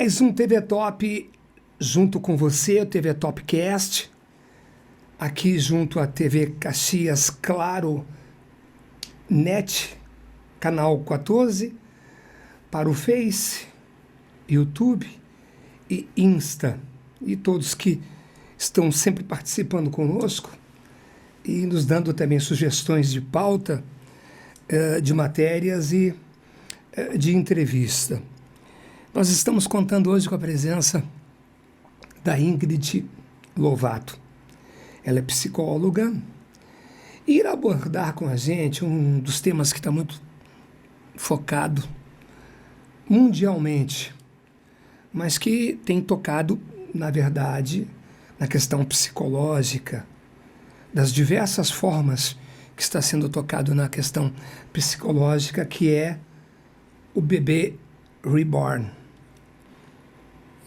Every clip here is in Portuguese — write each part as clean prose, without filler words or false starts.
Mais um TV Top junto com você, o TV Topcast, aqui junto à TV Caxias Claro Net, canal 14, para o Face, YouTube e Insta. E todos que estão sempre participando conosco e nos dando também sugestões de pauta, de matérias e de entrevista. Nós estamos contando hoje com a presença da Ingrid Lovato. Ela é psicóloga e irá abordar com a gente um dos temas que está muito focado mundialmente, mas que tem tocado, na verdade, na questão psicológica, das diversas formas que está sendo tocado na questão psicológica, que é o bebê reborn,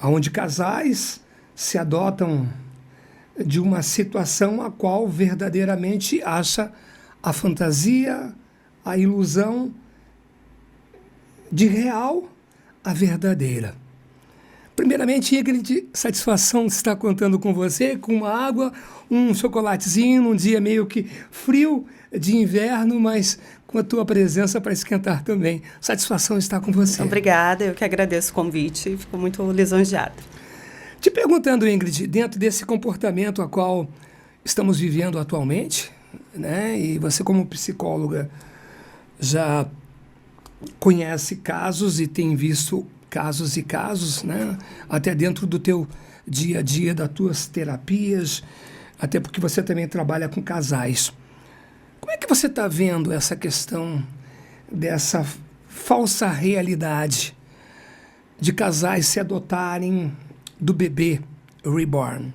onde casais se adotam de uma situação a qual verdadeiramente acha a fantasia, a ilusão de real a verdadeira. Primeiramente, Ingrid, satisfação de estar contando com você, com uma água, um chocolatezinho, num dia meio que frio de inverno, mas com a tua presença para esquentar também. Satisfação estar com você. Obrigada, eu que agradeço o convite e fico muito lisonjeada. Te perguntando, Ingrid, dentro desse comportamento a qual estamos vivendo atualmente, né, e você como psicóloga já conhece casos e tem visto casos e casos, né, até dentro do teu dia a dia, das tuas terapias, até porque você também trabalha com casais. Como é que você está vendo essa questão dessa falsa realidade de casais se adotarem do bebê reborn?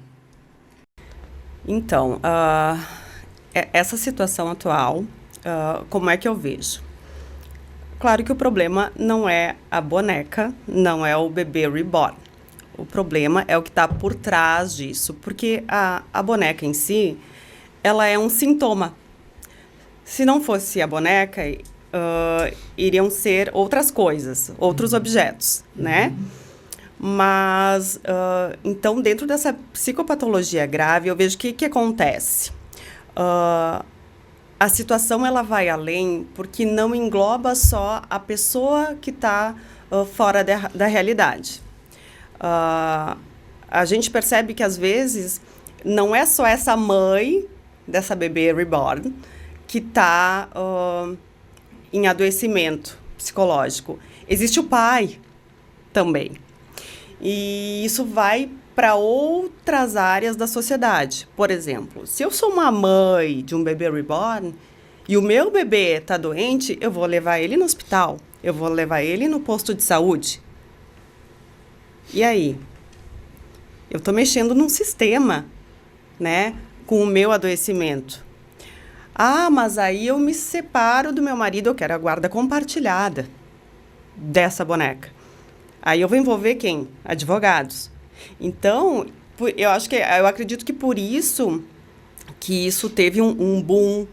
Então, essa situação atual, como é que eu vejo? Claro que o problema não é a boneca, não é o bebê reborn. O problema é o que está por trás disso, porque a boneca em si, ela é um sintoma. Se não fosse a boneca, iriam ser outras coisas, outros objetos, né? Mas, então, dentro dessa psicopatologia grave, eu vejo que acontece. A situação, ela vai além, porque não engloba só a pessoa que está fora da realidade. A gente percebe que, às vezes, não é só essa mãe dessa bebê reborn que está em adoecimento psicológico. Existe o pai também. E isso vai para outras áreas da sociedade. Por exemplo, se eu sou uma mãe de um bebê reborn e o meu bebê está doente, eu vou levar ele no hospital, eu vou levar ele no posto de saúde. E aí? Eu estou mexendo num sistema, né, com o meu adoecimento. Ah, mas aí eu me separo do meu marido, eu quero a guarda compartilhada dessa boneca. Aí eu vou envolver quem? Advogados. Então, eu acredito que por isso que isso teve um boom,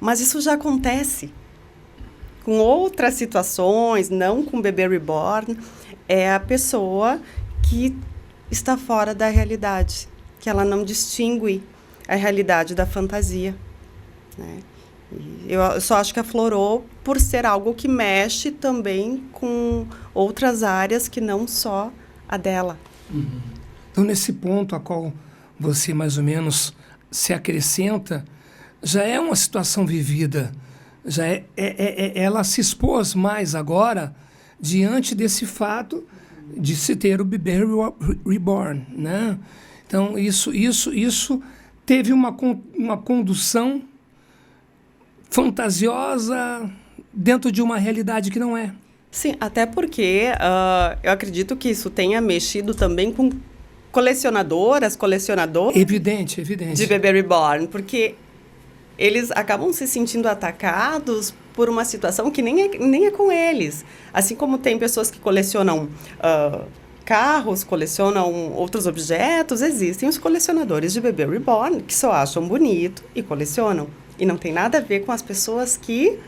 mas isso já acontece com outras situações, não com bebê reborn, é a pessoa que está fora da realidade, que ela não distingue a realidade da fantasia, né? Eu só acho que aflorou por ser algo que mexe também com outras áreas que não só a dela. Uhum. Então, nesse ponto a qual você mais ou menos se acrescenta, já é uma situação vivida, já ela se expôs mais agora diante desse fato de se ter o bebê reborn, né? Então, isso teve uma condução fantasiosa dentro de uma realidade que não é. Sim, até porque eu acredito que isso tenha mexido também com colecionadores Evidente. De bebê reborn, porque eles acabam se sentindo atacados por uma situação que nem é com eles. Assim como tem pessoas que colecionam carros, colecionam outros objetos, existem os colecionadores de bebê reborn que só acham bonito e colecionam. E não tem nada a ver com as pessoas que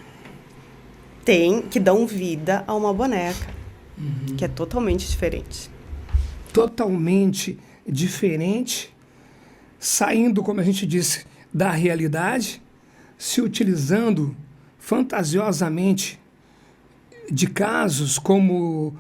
dão vida a uma boneca, que é totalmente diferente. totalmente diferente, saindo, como a gente disse, da realidade, se utilizando fantasiosamente de casos como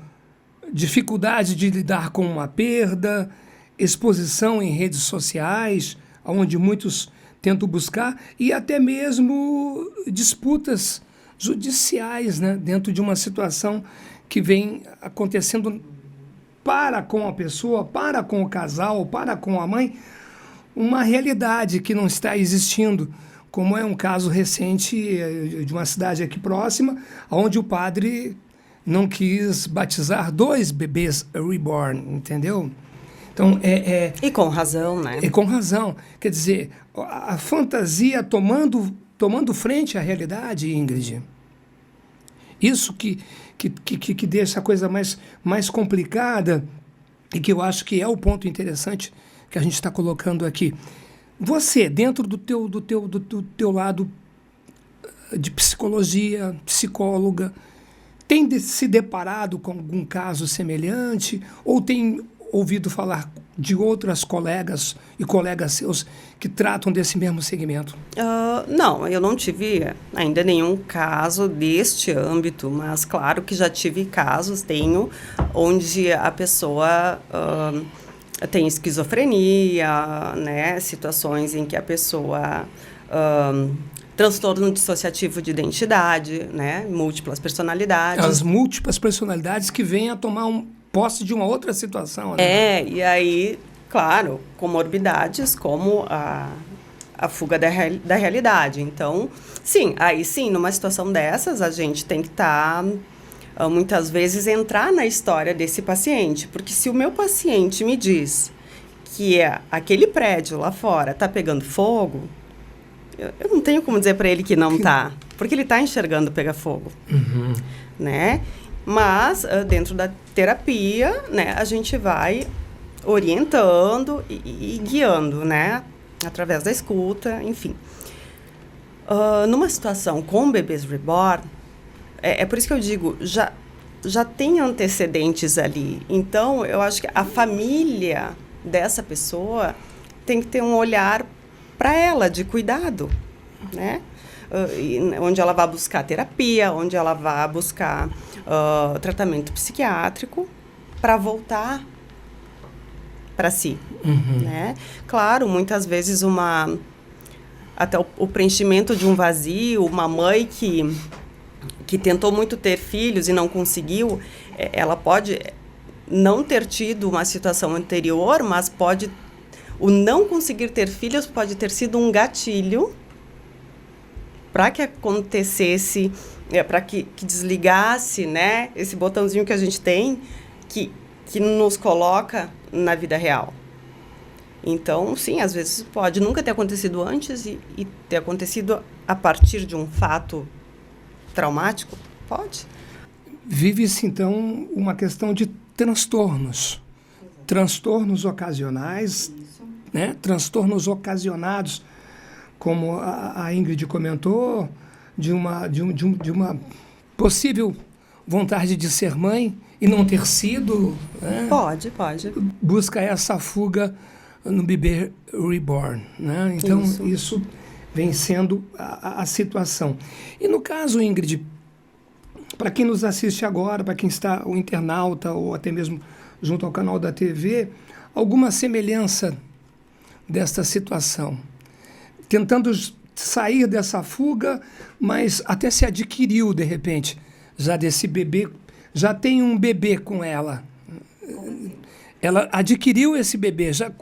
dificuldade de lidar com uma perda, exposição em redes sociais, onde muitos tentam buscar, e até mesmo disputas judiciais, né, dentro de uma situação que vem acontecendo para com a pessoa, para com o casal, para com a mãe, uma realidade que não está existindo, como é um caso recente de uma cidade aqui próxima, onde o padre não quis batizar 2 bebês reborn, entendeu? Então, E com razão, né? E com razão. Quer dizer, a fantasia tomando frente à realidade, Ingrid. Isso que deixa a coisa mais complicada e que eu acho que é o ponto interessante que a gente está colocando aqui. Você, dentro do teu lado de psicologia, psicóloga, tem se deparado com algum caso semelhante ou tem ouvido falar de outras colegas e colegas seus que tratam desse mesmo segmento? Não, eu não tive ainda nenhum caso deste âmbito, mas claro que já tive casos, onde a pessoa tem esquizofrenia, né, situações em que a pessoa... transtorno dissociativo de identidade, né, múltiplas personalidades. As múltiplas personalidades que vêm a tomar posse de uma outra situação, né? E aí, claro, comorbidades como a fuga da realidade. Então, sim, numa situação dessas, a gente tem que muitas vezes, entrar na história desse paciente. Porque se o meu paciente me diz que aquele prédio lá fora está pegando fogo, eu não tenho como dizer para ele que não está, porque ele está enxergando pegar fogo, né? Mas, dentro da terapia, né, a gente vai orientando e guiando, né, através da escuta, enfim. Numa situação com bebês reborn, é por isso que eu digo, já tem antecedentes ali. Então, eu acho que a família dessa pessoa tem que ter um olhar para ela, de cuidado, né? Onde ela vai buscar terapia, onde ela vai buscar tratamento psiquiátrico para voltar para si, né? Claro, muitas vezes até o preenchimento de um vazio, uma mãe que tentou muito ter filhos e não conseguiu, ela pode não ter tido uma situação anterior, mas o não conseguir ter filhos pode ter sido um gatilho para que acontecesse, para que desligasse, né, esse botãozinho que a gente tem, que nos coloca na vida real. Então, sim, às vezes pode nunca ter acontecido antes e ter acontecido a partir de um fato traumático? Pode. Vive-se, então, uma questão de transtornos. Transtornos ocasionais, né? Transtornos ocasionados, como a Ingrid comentou, de uma possível vontade de ser mãe e não ter sido. Né? Pode. Busca essa fuga no bebê reborn. Né? Então, isso vem sendo a situação. E no caso, Ingrid, para quem nos assiste agora, para quem está, o internauta, ou até mesmo junto ao canal da TV, alguma semelhança desta situação? Tentando sair dessa fuga, mas até se adquiriu, de repente, já desse bebê, já tem um bebê com ela. Ela adquiriu esse bebê, já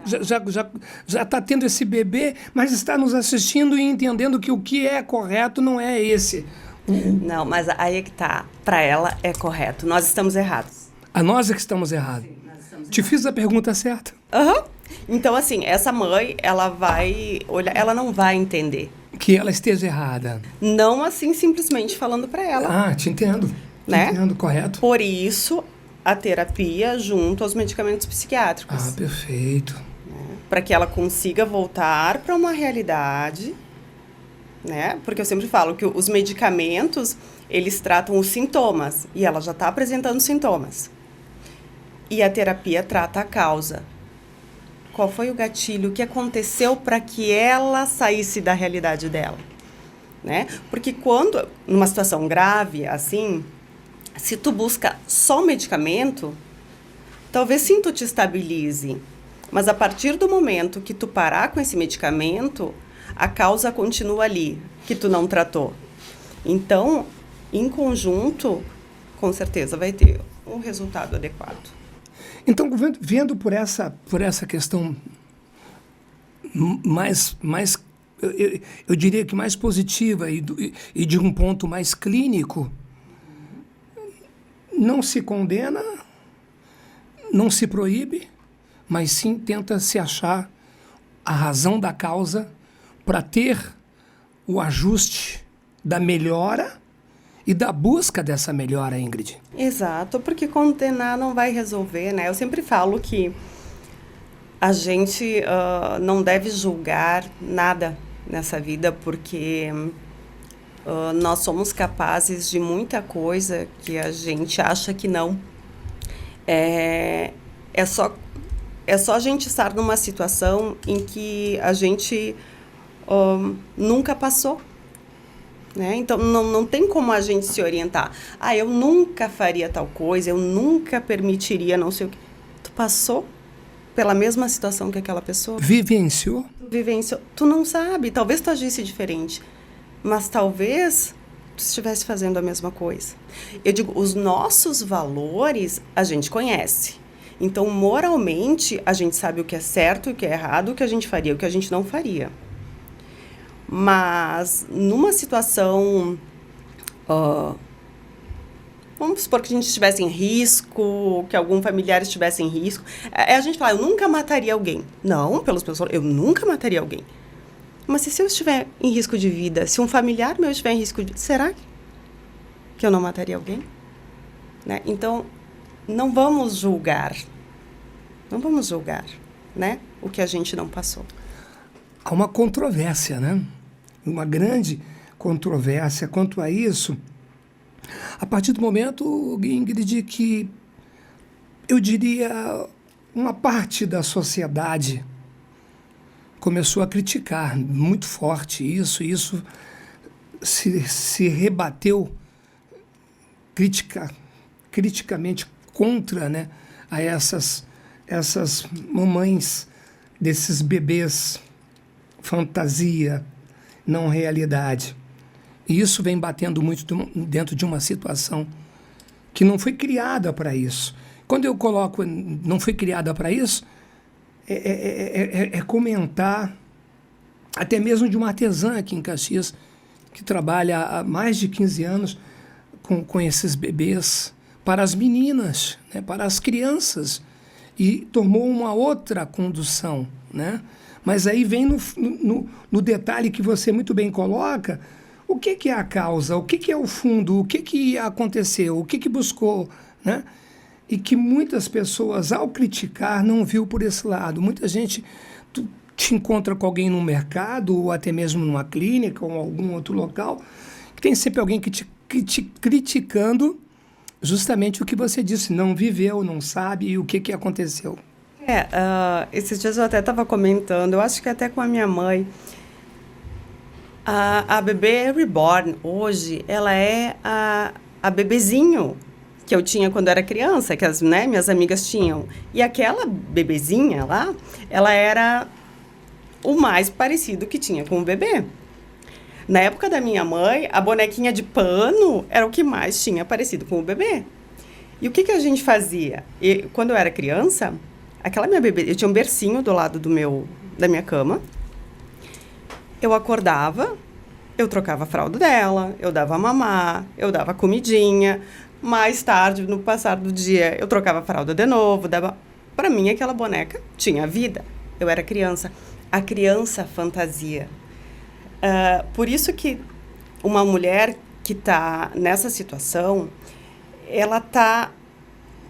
está tendo esse bebê, mas está nos assistindo e entendendo que o que é correto não é esse. Não, mas aí é que tá. Para ela é correto. Nós estamos errados. A nós é que estamos errados. Sim, Te fiz a pergunta certa. Então, assim, essa mãe, ela vai olhar, ela não vai entender. Que ela esteja errada. Não assim, simplesmente falando para ela. Te entendo. Né? Te entendo, correto. Por isso, a terapia junto aos medicamentos psiquiátricos. Perfeito. Para que ela consiga voltar para uma realidade, né? Porque eu sempre falo que os medicamentos, eles tratam os sintomas. E ela já está apresentando sintomas. E a terapia trata a causa. Qual foi o gatilho? O que aconteceu para que ela saísse da realidade dela? Né? Porque quando, numa situação grave, assim, se tu busca só medicamento, talvez sim tu te estabilize. Mas a partir do momento que tu parar com esse medicamento, a causa continua ali, que tu não tratou. Então, em conjunto, com certeza vai ter um resultado adequado. Então, vendo por essa questão mais eu diria que mais positiva e de um ponto mais clínico, não se condena, não se proíbe, mas sim tenta se achar a razão da causa para ter o ajuste da melhora e da busca dessa melhora, Ingrid. Exato, porque condenar não vai resolver, né? Eu sempre falo que a gente não deve julgar nada nessa vida, porque nós somos capazes de muita coisa que a gente acha que não. É só a gente estar numa situação em que a gente nunca passou. Né? Então, não tem como a gente se orientar. Eu nunca faria tal coisa, eu nunca permitiria não sei o que. Tu passou pela mesma situação que aquela pessoa? Vivenciou? Tu não sabe, talvez tu agisse diferente, mas talvez tu estivesse fazendo a mesma coisa. Eu digo, os nossos valores a gente conhece. Então, moralmente, a gente sabe o que é certo, o que é errado, o que a gente faria, o que a gente não faria. Mas, numa situação, vamos supor que a gente estivesse em risco, que algum familiar estivesse em risco, a gente fala, eu nunca mataria alguém. Não, pelas pessoas, eu nunca mataria alguém. Mas se eu estiver em risco de vida, se um familiar meu estiver em risco de vida, será que eu não mataria alguém? Né? Então, não vamos julgar, né, o que a gente não passou. Há uma controvérsia, né? Uma grande controvérsia quanto a isso. A partir do momento, Ingrid, que eu diria uma parte da sociedade começou a criticar muito forte isso se rebateu criticamente contra, né, a essas mamães desses bebês fantasia, não realidade. E isso vem batendo muito dentro de uma situação que não foi criada para isso. Quando eu coloco não foi criada para isso, é comentar até mesmo de uma artesã aqui em Caxias, que trabalha há mais de 15 anos com esses bebês para as meninas, né, para as crianças, e tomou uma outra condução, né? Mas aí vem no detalhe que você muito bem coloca, o que é a causa, o que é o fundo, o que aconteceu, o que buscou, né? E que muitas pessoas, ao criticar, não viu por esse lado. Muita gente te encontra com alguém no mercado, ou até mesmo numa clínica, ou em algum outro local, que tem sempre alguém que te criticando justamente o que você disse, não viveu, não sabe, e o que aconteceu. Esses dias eu até estava comentando, eu acho que até com a minha mãe, a bebê reborn hoje, ela é a bebezinho que eu tinha quando era criança, que minhas amigas tinham. E aquela bebezinha lá, ela era o mais parecido que tinha com o bebê. Na época da minha mãe, a bonequinha de pano era o que mais tinha parecido com o bebê. E o que a gente fazia? Quando eu era criança, aquela minha bebê, eu tinha um bercinho do lado da minha cama. Eu acordava, eu trocava a fralda dela, eu dava mamar, eu dava comidinha. Mais tarde, no passar do dia, eu trocava a fralda de novo, dava... Para mim, aquela boneca tinha vida. Eu era criança. A criança fantasia. Por isso que uma mulher que está nessa situação, ela está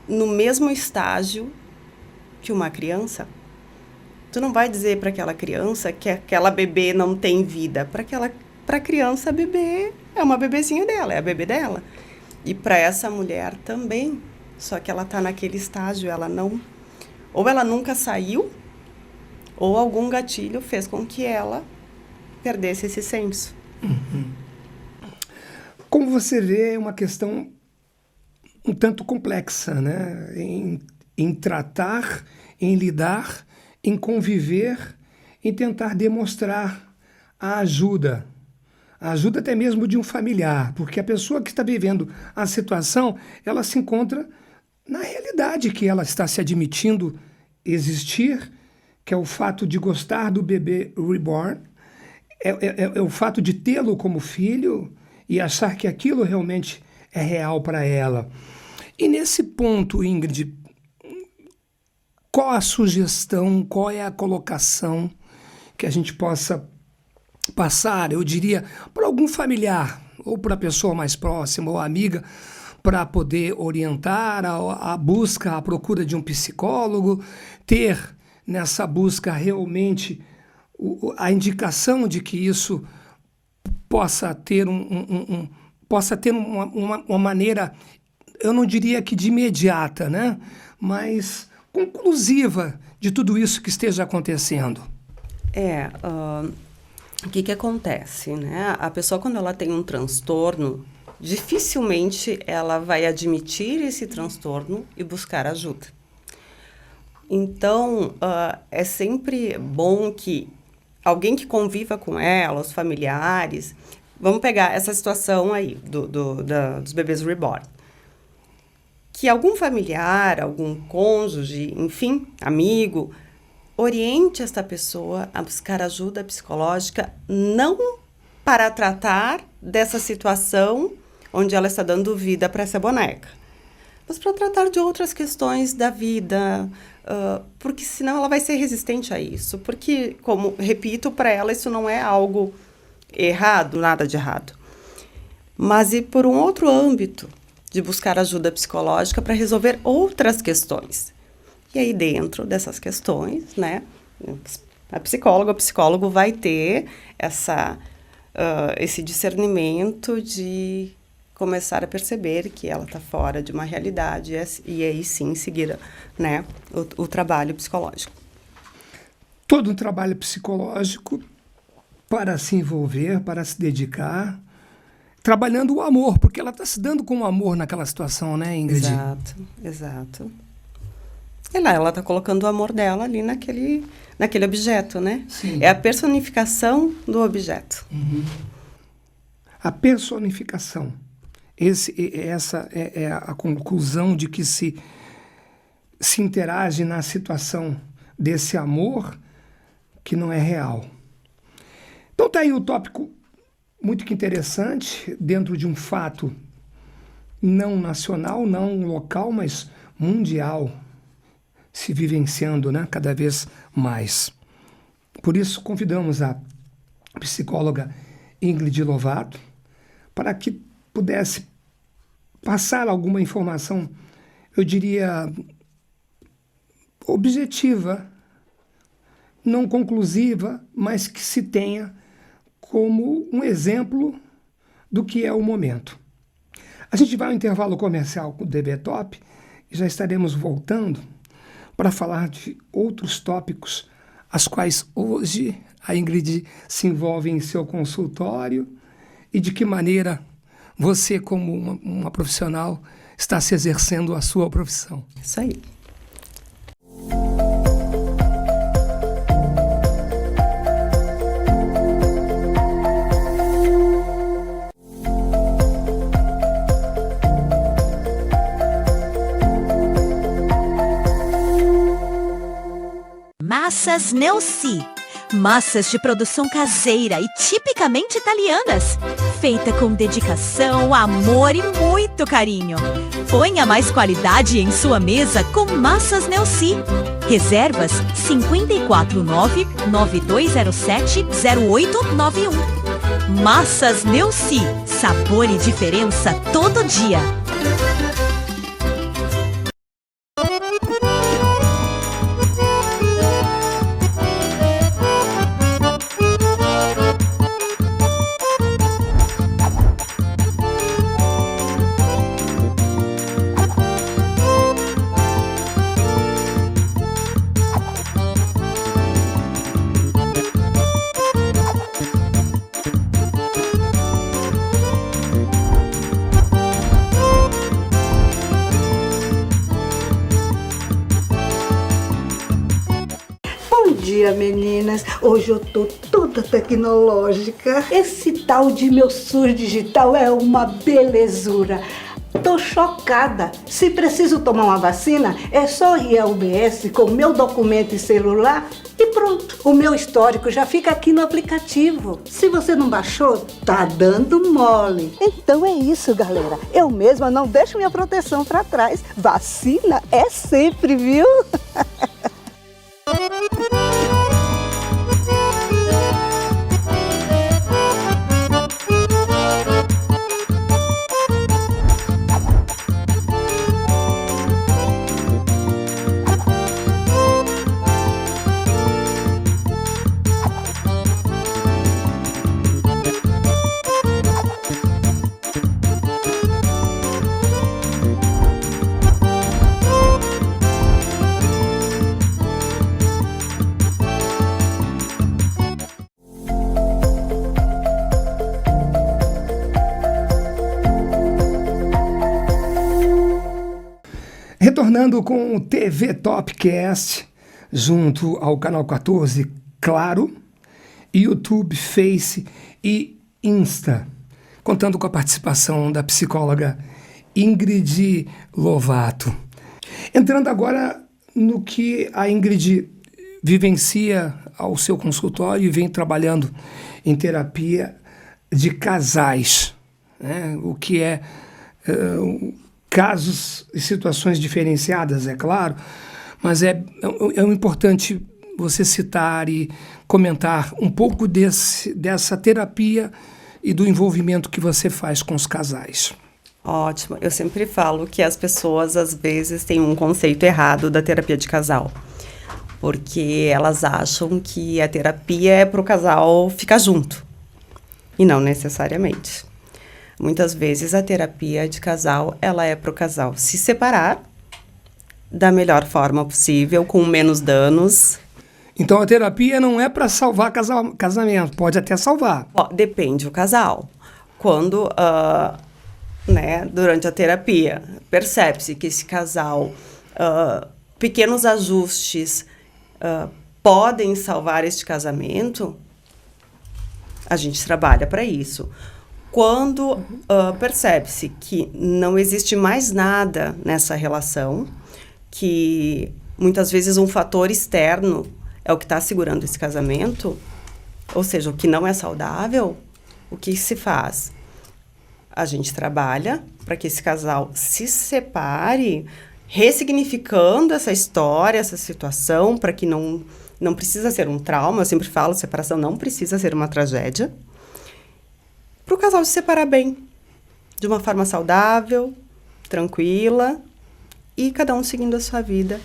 no mesmo estágio que uma criança. Tu não vai dizer para aquela criança que aquela bebê não tem vida. Para a criança, a bebê é uma bebezinha dela, é a bebê dela. E para essa mulher também. só que ela está naquele estágio, ela não... Ou ela nunca saiu, ou algum gatilho fez com que ela perdesse esse senso. Como você vê, é uma questão um tanto complexa, né? Em tratar, em lidar, em conviver, em tentar demonstrar a ajuda até mesmo de um familiar, porque a pessoa que está vivendo a situação, ela se encontra na realidade que ela está se admitindo existir, que é o fato de gostar do bebê reborn, é o fato de tê-lo como filho e achar que aquilo realmente é real para ela. E nesse ponto, Ingrid, qual a sugestão, qual é a colocação que a gente possa passar, eu diria, para algum familiar, ou para a pessoa mais próxima, ou amiga, para poder orientar a busca, a procura de um psicólogo, ter nessa busca realmente a indicação de que isso possa ter uma maneira, eu não diria que de imediata, né? Mas conclusiva de tudo isso que esteja acontecendo. O que acontece, né? A pessoa, quando ela tem um transtorno, dificilmente ela vai admitir esse transtorno e buscar ajuda. Então, é sempre bom que alguém que conviva com ela, os familiares... Vamos pegar essa situação aí dos bebês reborn. Que algum familiar, algum cônjuge, enfim, amigo... oriente esta pessoa a buscar ajuda psicológica, não para tratar dessa situação onde ela está dando vida para essa boneca, mas para tratar de outras questões da vida, porque senão ela vai ser resistente a isso. Porque, como repito, para ela isso não é algo errado, nada de errado. Mas ir por um outro âmbito de buscar ajuda psicológica para resolver outras questões. E aí, dentro dessas questões, né, o psicólogo vai ter esse discernimento de começar a perceber que ela está fora de uma realidade e aí sim seguir, né, o trabalho psicológico. Todo um trabalho psicológico para se envolver, para se dedicar, trabalhando o amor, porque ela está se dando com o amor naquela situação, né, Ingrid? Exato. Ela está colocando o amor dela ali naquele objeto, né? Sim. É a personificação do objeto. Uhum. A personificação. Essa é a conclusão de que se interage na situação desse amor que não é real. Então tá aí o tópico muito interessante, dentro de um fato não nacional, não local, mas mundial, se vivenciando, né, cada vez mais. Por isso, convidamos a psicóloga Ingrid Lovato para que pudesse passar alguma informação, eu diria, objetiva, não conclusiva, mas que se tenha como um exemplo do que é o momento. A gente vai ao intervalo comercial com o DB Top e já estaremos voltando para falar de outros tópicos, as quais hoje a Ingrid se envolve em seu consultório e de que maneira você, como uma profissional, está se exercendo a sua profissão. Isso aí. Massas Neuci. Massas de produção caseira e tipicamente italianas. Feita com dedicação, amor e muito carinho. Ponha mais qualidade em sua mesa com Massas Neuci. Reservas 549-9207-0891. Massas Neuci. Sabor e diferença todo dia. dia, meninas. Hoje eu tô toda tecnológica. Esse tal de meu SUS digital é uma belezura. Tô chocada. Se preciso tomar uma vacina, é só ir ao UBS com meu documento e celular e pronto. O meu histórico já fica aqui no aplicativo. Se você não baixou, tá dando mole. Então é isso, galera. Eu mesma não deixo minha proteção pra trás. Vacina é sempre, viu? Retornando com o TV Topcast, junto ao canal 14, Claro, YouTube, Face e Insta, contando com a participação da psicóloga Ingrid Lovato. Entrando agora no que a Ingrid vivencia ao seu consultório e vem trabalhando em terapia de casais, né? O que é casos e situações diferenciadas, é claro, mas é importante você citar e comentar um pouco dessa terapia e do envolvimento que você faz com os casais. Ótimo. Eu sempre falo que as pessoas, às vezes, têm um conceito errado da terapia de casal, porque elas acham que a terapia é para o casal ficar junto, e não necessariamente. Muitas vezes a terapia de casal, ela é para o casal se separar da melhor forma possível, com menos danos. Então a terapia não é para salvar casamento, pode até salvar. Depende do casal. Quando, durante a terapia, percebe-se que esse casal, pequenos ajustes podem salvar este casamento, a gente trabalha para isso. Quando percebe-se que não existe mais nada nessa relação, que muitas vezes um fator externo é o que está segurando esse casamento, ou seja, o que não é saudável, o que se faz? A gente trabalha para que esse casal se separe, ressignificando essa história, essa situação, para que não precisa ser um trauma. Eu sempre falo, separação não precisa ser uma tragédia. Para o casal se separar bem, de uma forma saudável, tranquila, e cada um seguindo a sua vida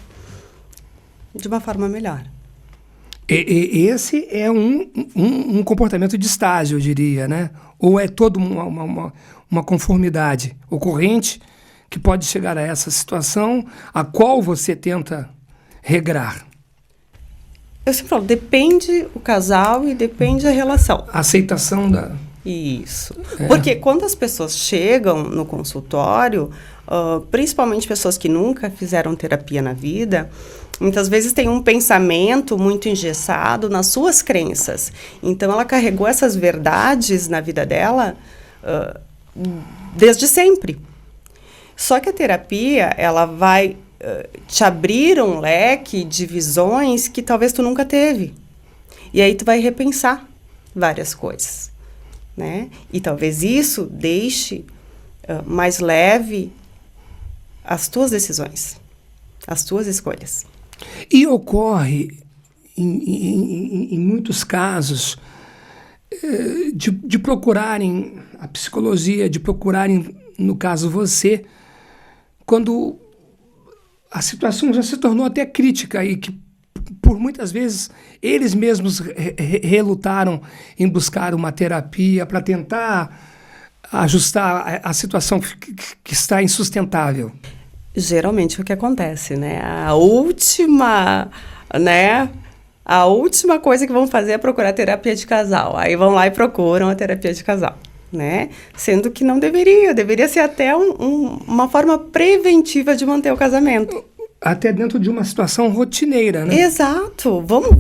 de uma forma melhor. Esse é um comportamento de estágio, eu diria, né? Ou é toda uma conformidade ocorrente que pode chegar a essa situação a qual você tenta regrar? Eu sempre falo, depende o casal e depende a relação. A aceitação da... Isso. Porque quando as pessoas chegam no consultório, principalmente pessoas que nunca fizeram terapia na vida, muitas vezes tem um pensamento muito engessado nas suas crenças. Então, ela carregou essas verdades na vida dela desde sempre. Só que a terapia, ela vai te abrir um leque de visões que talvez tu nunca teve. E aí tu vai repensar várias coisas, né? E talvez isso deixe mais leve as tuas decisões, as tuas escolhas. E ocorre, em muitos casos, de procurarem a psicologia, de procurarem, no caso você, quando a situação já se tornou até crítica e que, por muitas vezes, eles mesmos relutaram em buscar uma terapia para tentar ajustar a situação que está insustentável. Geralmente é o que acontece, né? A última coisa que vão fazer é procurar terapia de casal. Aí vão lá e procuram a terapia de casal, né? Sendo que não deveria ser até uma forma preventiva de manter o casamento. Até dentro de uma situação rotineira, né? Exato. Vamos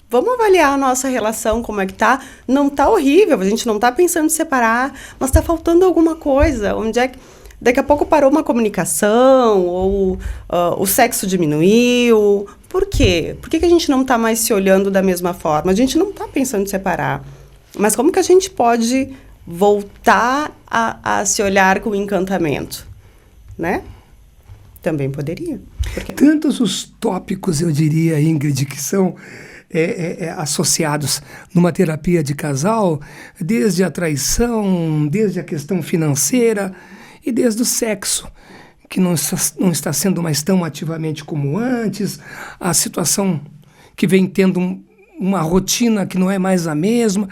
Vamos avaliar a nossa relação, como é que tá. Não tá horrível, a gente não tá pensando em separar, mas tá faltando alguma coisa. Onde é que... Daqui a pouco parou uma comunicação, ou o sexo diminuiu. Por quê? Por que a gente não tá mais se olhando da mesma forma? A gente não tá pensando em separar. Mas como que a gente pode voltar a se olhar com encantamento? Né? Também poderia. Porque... Tantos os tópicos, eu diria, Ingrid, que são associados numa terapia de casal, desde a traição, desde a questão financeira e desde o sexo, que não está sendo mais tão ativamente como antes, a situação que vem tendo uma rotina que não é mais a mesma.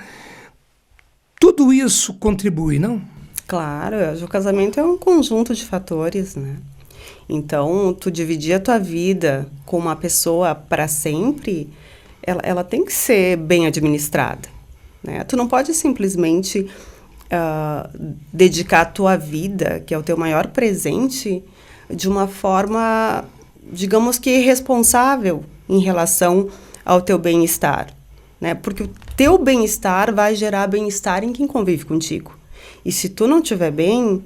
Tudo isso contribui, não? Claro, o casamento é um conjunto de fatores, né? Então, tu dividir a tua vida com uma pessoa para sempre, ela tem que ser bem administrada, né? Tu não pode simplesmente dedicar a tua vida, que é o teu maior presente, de uma forma, digamos que irresponsável em relação ao teu bem-estar, né? Porque o teu bem-estar vai gerar bem-estar em quem convive contigo. E se tu não estiver bem,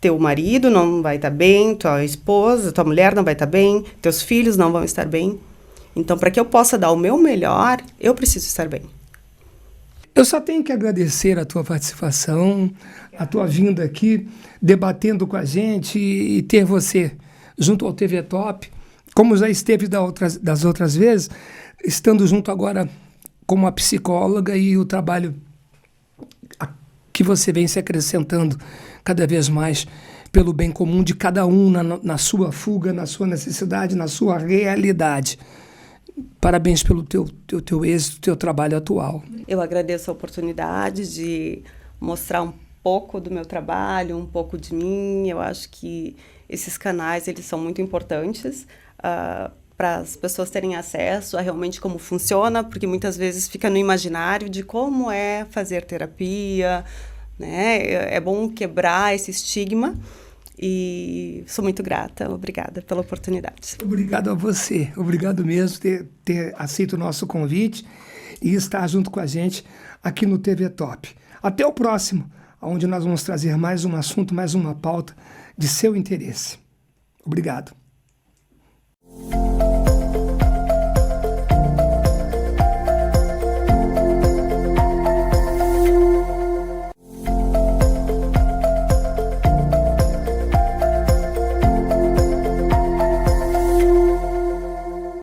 teu marido não vai estar bem, tua esposa, tua mulher não vai estar bem, teus filhos não vão estar bem. Então, para que eu possa dar o meu melhor, eu preciso estar bem. Eu só tenho que agradecer a tua participação, a tua vinda aqui, debatendo com a gente e ter você junto ao TV Top, como já esteve das outras vezes, estando junto agora como a psicóloga e o trabalho que você vem se acrescentando cada vez mais pelo bem comum de cada um, na sua fuga, na sua necessidade, na sua realidade. Parabéns pelo teu êxito, teu trabalho atual. Eu agradeço a oportunidade de mostrar um pouco do meu trabalho, um pouco de mim. Eu acho que esses canais, eles são muito importantes para as pessoas terem acesso a realmente como funciona, porque muitas vezes fica no imaginário de como é fazer terapia, né? É bom quebrar esse estigma. E sou muito grata, obrigada pela oportunidade. Obrigado a você, obrigado mesmo por ter aceito o nosso convite e estar junto com a gente aqui no TV Top. Até o próximo, onde nós vamos trazer mais um assunto, mais uma pauta de seu interesse. Obrigado.